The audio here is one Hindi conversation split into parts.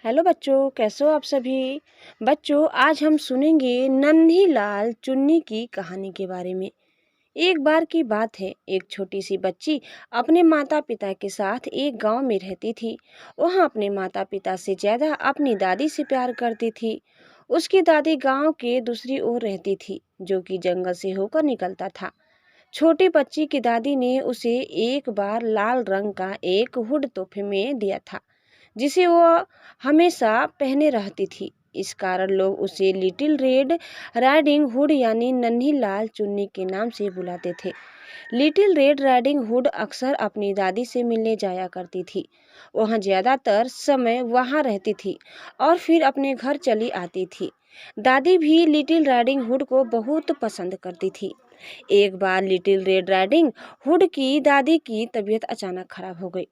हेलो बच्चों, कैसे हो आप सभी। बच्चों, आज हम सुनेंगे नन्ही लाल चुन्नी की कहानी के बारे में। एक बार की बात है, एक छोटी सी बच्ची अपने माता पिता के साथ एक गांव में रहती थी। वहां अपने माता पिता से ज्यादा अपनी दादी से प्यार करती थी। उसकी दादी गांव के दूसरी ओर रहती थी, जो कि जंगल से होकर निकलता था। छोटी बच्ची की दादी ने उसे एक बार लाल रंग का एक हुड तोहफे में दिया था, जिसे वो हमेशा पहने रहती थी। इस कारण लोग उसे लिटिल रेड राइडिंग हुड यानी नन्ही लाल चुन्नी के नाम से बुलाते थे। लिटिल रेड राइडिंग हुड अक्सर अपनी दादी से मिलने जाया करती थी। वह ज्यादातर समय वहां रहती थी और फिर अपने घर चली आती थी। दादी भी लिटिल राइडिंग हुड को बहुत पसंद करती थी। एक बार लिटिल रेड राइडिंग हुड की दादी की तबीयत अचानक खराब हो गई।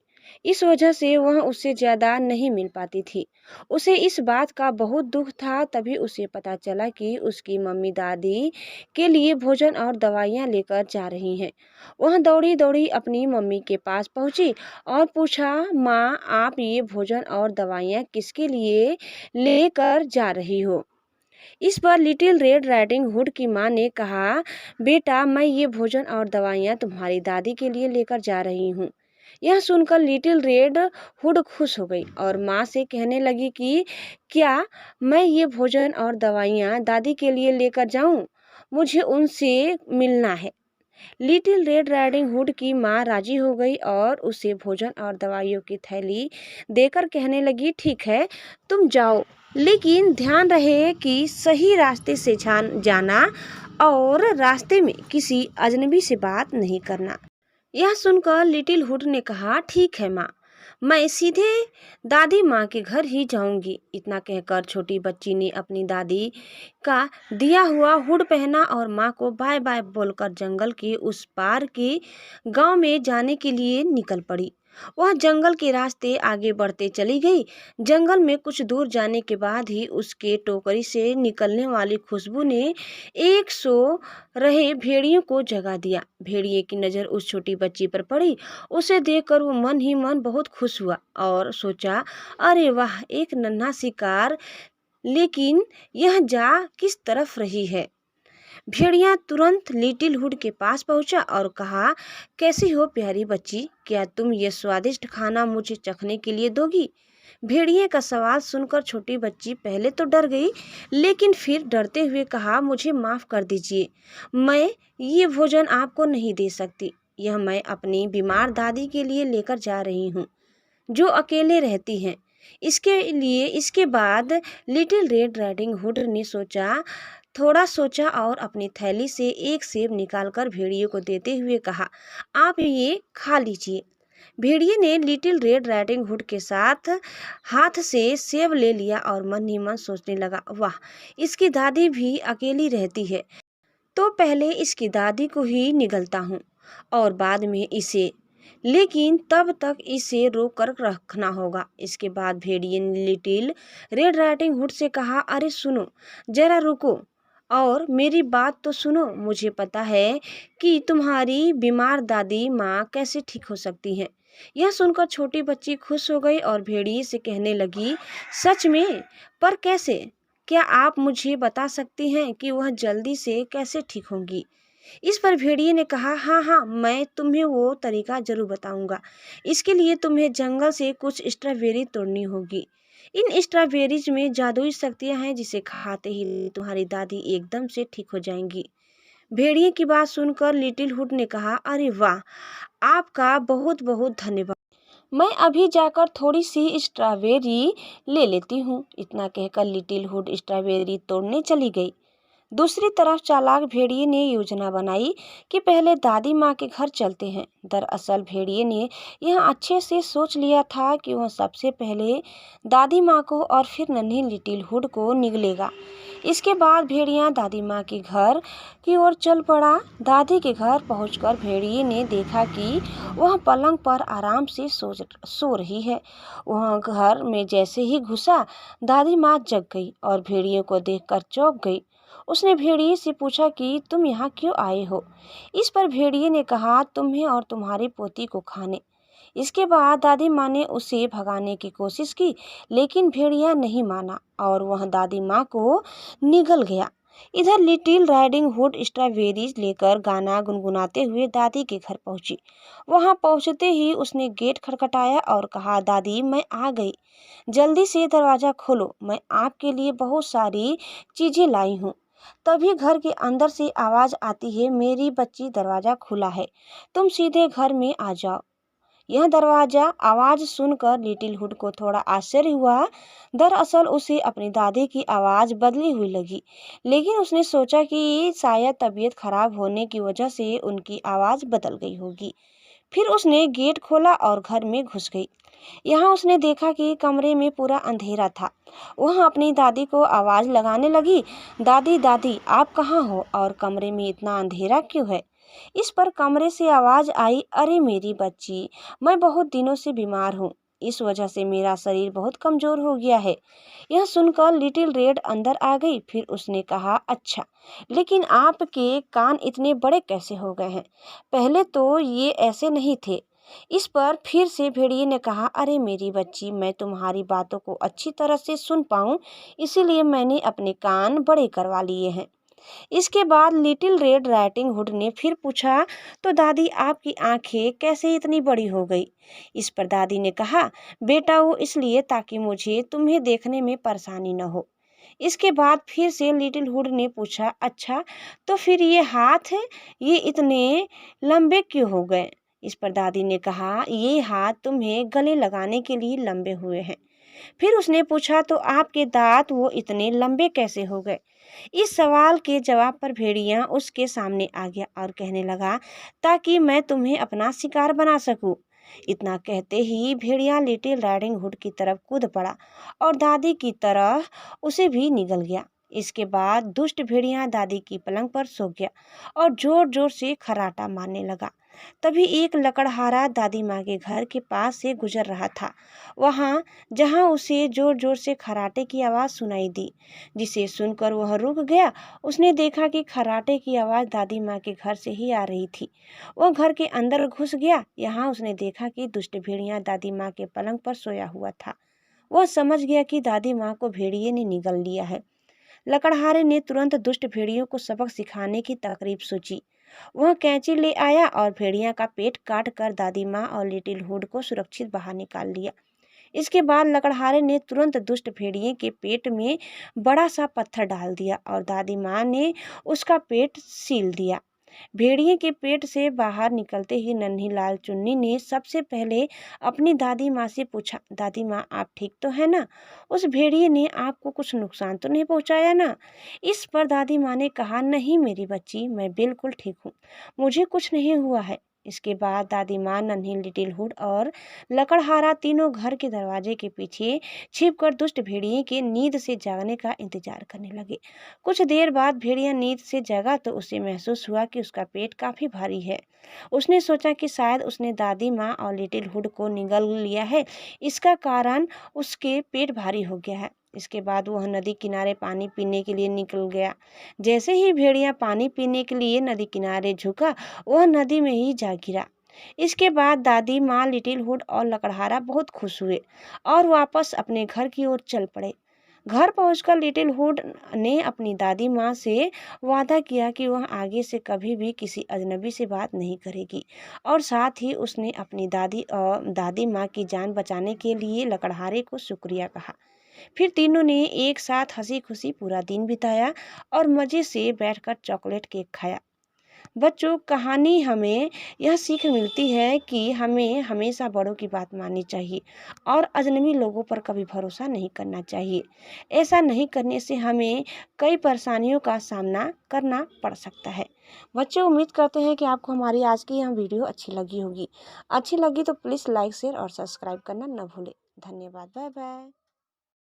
इस वजह से वह उससे ज्यादा नहीं मिल पाती थी। उसे इस बात का बहुत दुख था। तभी उसे पता चला कि उसकी मम्मी दादी के लिए भोजन और दवाइयाँ लेकर जा रही हैं। वह दौड़ी दौड़ी अपनी मम्मी के पास पहुंची और पूछा, माँ, आप ये भोजन और दवाइयाँ किसके लिए लेकर जा रही हो। इस पर लिटिल रेड राइडिंग हुड की माँ ने कहा, बेटा, मैं ये भोजन और दवाइयाँ तुम्हारी दादी के लिए लेकर जा रही हूँ। यह सुनकर लिटिल रेड हुड खुश हो गई और माँ से कहने लगी कि क्या मैं ये भोजन और दवाइयाँ दादी के लिए लेकर जाऊँ? मुझे उनसे मिलना है। लिटिल रेड राइडिंग हुड की माँ राजी हो गई और उसे भोजन और दवाइयों की थैली देकर कहने लगी, ठीक है, तुम जाओ, लेकिन ध्यान रहे कि सही रास्ते से जाना और रास्ते में किसी अजनबी से बात नहीं करना। यह सुनकर लिटिल हुड ने कहा, ठीक है माँ, मैं सीधे दादी माँ के घर ही जाऊंगी। इतना कहकर छोटी बच्ची ने अपनी दादी का दिया हुआ हुड पहना और माँ को बाय बाय बोलकर जंगल के उस पार के गांव में जाने के लिए निकल पड़ी। वह जंगल के रास्ते आगे बढ़ते चली गई। जंगल में कुछ दूर जाने के बाद ही उसके टोकरी से निकलने वाली खुशबू ने एक सो रहे भेड़ियों को जगा दिया। भेड़िए की नज़र उस छोटी बच्ची पर पड़ी। उसे देखकर वो मन ही मन बहुत खुश हुआ और सोचा, अरे वाह, एक नन्हा शिकार, लेकिन यह जा किस तरफ रही है। भेड़िया तुरंत लिटिल हुड के पास पहुंचा और कहा, कैसी हो प्यारी बच्ची, क्या तुम ये स्वादिष्ट खाना मुझे चखने के लिए दोगी। भेड़िए का सवाल सुनकर छोटी बच्ची पहले तो डर गई, लेकिन फिर डरते हुए कहा, मुझे माफ कर दीजिए, मैं ये भोजन आपको नहीं दे सकती। यह मैं अपनी बीमार दादी के लिए लेकर जा रही हूँ, जो अकेले रहती हैं। इसके बाद लिटिल रेड राइडिंग हुड ने थोड़ा सोचा और अपनी थैली से एक सेब निकालकर भेड़िए को देते हुए कहा, आप ये खा लीजिए। भेड़िए ने लिटिल रेड राइडिंग हुड के साथ हाथ से सेब ले लिया और मन ही मन सोचने लगा, वाह, इसकी दादी भी अकेली रहती है, तो पहले इसकी दादी को ही निगलता हूँ और बाद में इसे, लेकिन तब तक इसे रोक कर रखना होगा। इसके बाद भेड़िए ने लिटिल रेड राइडिंग हुड से कहा, अरे सुनो, जरा रुको और मेरी बात तो सुनो। मुझे पता है कि तुम्हारी बीमार दादी माँ कैसे ठीक हो सकती हैं। यह सुनकर छोटी बच्ची खुश हो गई और भेड़िए से कहने लगी, सच में? पर कैसे? क्या आप मुझे बता सकती हैं कि वह जल्दी से कैसे ठीक होंगी। इस पर भेड़िए ने कहा, हाँ हाँ, मैं तुम्हें वो तरीका जरूर बताऊंगा। इसके लिए तुम्हें जंगल से कुछ स्ट्रॉबेरी तोड़नी होगी। इन स्ट्रॉबेरीज में जादुई शक्तियां हैं, जिसे खाते ही तुम्हारी दादी एकदम से ठीक हो जाएंगी। भेड़िए की बात सुनकर लिटिल हुड ने कहा, अरे वाह, आपका बहुत बहुत धन्यवाद, मैं अभी जाकर थोड़ी सी स्ट्रॉबेरी ले लेती हूँ। इतना कहकर लिटिल हुड स्ट्रॉबेरी तोड़ने चली गई। दूसरी तरफ चालाक भेड़िए ने योजना बनाई कि पहले दादी माँ के घर चलते हैं। दरअसल भेड़िए ने यह अच्छे से सोच लिया था कि वह सबसे पहले दादी माँ को और फिर नन्ही लिटिल हुड को निगलेगा। इसके बाद भेड़िया दादी माँ के घर की ओर चल पड़ा। दादी के घर पहुंचकर भेड़िए ने देखा कि वह पलंग पर आराम से सो रही है। वह घर में जैसे ही घुसा, दादी माँ जग गई और भेड़िए को देखकर चौंक गई। उसने भेड़िए से पूछा कि तुम यहाँ क्यों आए हो। इस पर भेड़िए ने कहा, तुम्हें और तुम्हारी पोती को खाने। इसके बाद दादी माँ ने उसे भगाने की कोशिश की, लेकिन भेड़िया नहीं माना और वह दादी माँ को निगल गया। इधर लिटिल राइडिंग हुड स्ट्रॉबेरीज लेकर गाना गुनगुनाते हुए दादी के घर पहुंची। वहां पहुंचते ही उसने गेट खटखटाया और कहा, दादी मैं आ गई, जल्दी से दरवाजा खोलो, मैं आपके लिए बहुत सारी चीजें लाई हूँ। तभी घर के अंदर से आवाज आती है, मेरी बच्ची दरवाजा खुला है, तुम सीधे घर में आ जाओ। यह दरवाजा आवाज सुनकर लिटिल हुड को थोड़ा आश्चर्य हुआ। दरअसल उसे अपनी दादी की आवाज बदली हुई लगी, लेकिन उसने सोचा कि शायद तबीयत खराब होने की वजह से उनकी आवाज बदल गई होगी। फिर उसने गेट खोला और घर में घुस गई। यहाँ उसने देखा कि कमरे में पूरा अंधेरा था। वह अपनी दादी को आवाज लगाने लगी, दादी दादी आप कहाँ हो और कमरे में इतना अंधेरा क्यों है। इस पर कमरे से आवाज आई, अरे मेरी बच्ची, मैं बहुत दिनों से बीमार हूँ, इस वजह से मेरा शरीर बहुत कमजोर हो गया है। यह सुनकर लिटिल रेड अंदर आ गई। फिर उसने कहा, अच्छा, लेकिन आपके कान इतने बड़े कैसे हो गए हैं, पहले तो ये ऐसे नहीं थे। इस पर फिर से भेड़िए ने कहा, अरे मेरी बच्ची, मैं तुम्हारी बातों को अच्छी तरह से सुन पाऊं, इसीलिए मैंने अपने कान बड़े करवा लिए हैं। इसके बाद लिटिल रेड राइडिंग हुड ने फिर पूछा, तो दादी आपकी आंखें कैसे इतनी बड़ी हो गई। इस पर दादी ने कहा, बेटा वो इसलिए ताकि मुझे तुम्हें देखने में परेशानी न हो। इसके बाद फिर से लिटिल हुड ने पूछा, अच्छा, तो फिर ये हाथ है, ये इतने लंबे क्यों हो गए। इस पर दादी ने कहा, ये हाथ तुम्हें गले लगाने के लिए लंबे हुए हैं। फिर उसने पूछा, तो आपके दांत वो इतने लंबे कैसे हो गए। इस सवाल के जवाब पर भेड़िया उसके सामने आ गया और कहने लगा, ताकि मैं तुम्हें अपना शिकार बना सकूं। इतना कहते ही भेड़िया लिटिल राइडिंग हुड की तरफ कूद पड़ा और दादी की तरह उसे भी निगल गया। इसके बाद दुष्ट भेड़िया दादी की पलंग पर सो गया और जोर जोर से खर्राटा मारने लगा। तभी एक लकड़हारा दादी माँ के घर के पास से गुजर रहा था। वहाँ जहाँ उसे जोर जोर से खर्राटे की आवाज़ सुनाई दी, जिसे सुनकर वह रुक गया। उसने देखा कि खर्राटे की आवाज़ दादी माँ के घर से ही आ रही थी। वह घर के अंदर घुस गया। यहाँ उसने देखा कि दुष्ट भेड़िया दादी माँ के पलंग पर सोया हुआ था। वह समझ गया कि दादी माँ को भेड़िए ने निगल लिया है। लकड़हारे ने तुरंत दुष्ट भेड़ियों को सबक सिखाने की तरकीब सोची। वह कैंची ले आया और भेड़िया का पेट काट कर दादी माँ और लिटिल हुड को सुरक्षित बाहर निकाल लिया। इसके बाद लकड़हारे ने तुरंत दुष्ट भेड़िए के पेट में बड़ा सा पत्थर डाल दिया और दादी माँ ने उसका पेट सील दिया। भेड़िए के पेट से बाहर निकलते ही नन्ही लाल चुन्नी ने सबसे पहले अपनी दादी माँ से पूछा, दादी माँ आप ठीक तो है ना, उस भेड़िए ने आपको कुछ नुकसान तो नहीं पहुँचाया ना। इस पर दादी माँ ने कहा, नहीं मेरी बच्ची, मैं बिल्कुल ठीक हूँ, मुझे कुछ नहीं हुआ है। इसके बाद दादी माँ, नन्ही लिटिल हुड और लकड़हारा तीनों घर के दरवाजे के पीछे छिपकर दुष्ट भेड़िए के नींद से जागने का इंतजार करने लगे। कुछ देर बाद भेड़िया नींद से जगा तो उसे महसूस हुआ कि उसका पेट काफी भारी है। उसने सोचा कि शायद उसने दादी माँ और लिटिल हुड को निगल लिया है, इसका कारण उसके पेट भारी हो गया है। इसके बाद वह नदी किनारे पानी पीने के लिए निकल गया। जैसे ही भेड़िया पानी पीने के लिए नदी किनारे झुका, वह नदी में ही जा गिरा। इसके बाद दादी माँ, लिटिल हुड और लकड़हारा बहुत खुश हुए और वापस अपने घर की ओर चल पड़े। घर पहुंचकर लिटिल हुड ने अपनी दादी माँ से वादा किया कि वह आगे से कभी भी किसी अजनबी से बात नहीं करेगी और साथ ही उसने अपनी दादी माँ की जान बचाने के लिए लकड़हारे को शुक्रिया कहा। फिर तीनों ने एक साथ हंसी खुशी पूरा दिन बिताया और मज़े से बैठकर चॉकलेट केक खाया। बच्चों, कहानी हमें यह सीख मिलती है कि हमें हमेशा बड़ों की बात माननी चाहिए और अजनबी लोगों पर कभी भरोसा नहीं करना चाहिए। ऐसा नहीं करने से हमें कई परेशानियों का सामना करना पड़ सकता है। बच्चों, उम्मीद करते हैं कि आपको हमारी आज की यह वीडियो अच्छी लगी होगी। अच्छी लगी तो प्लीज़ लाइक, शेयर और सब्सक्राइब करना न भूलें। धन्यवाद। Bye bye.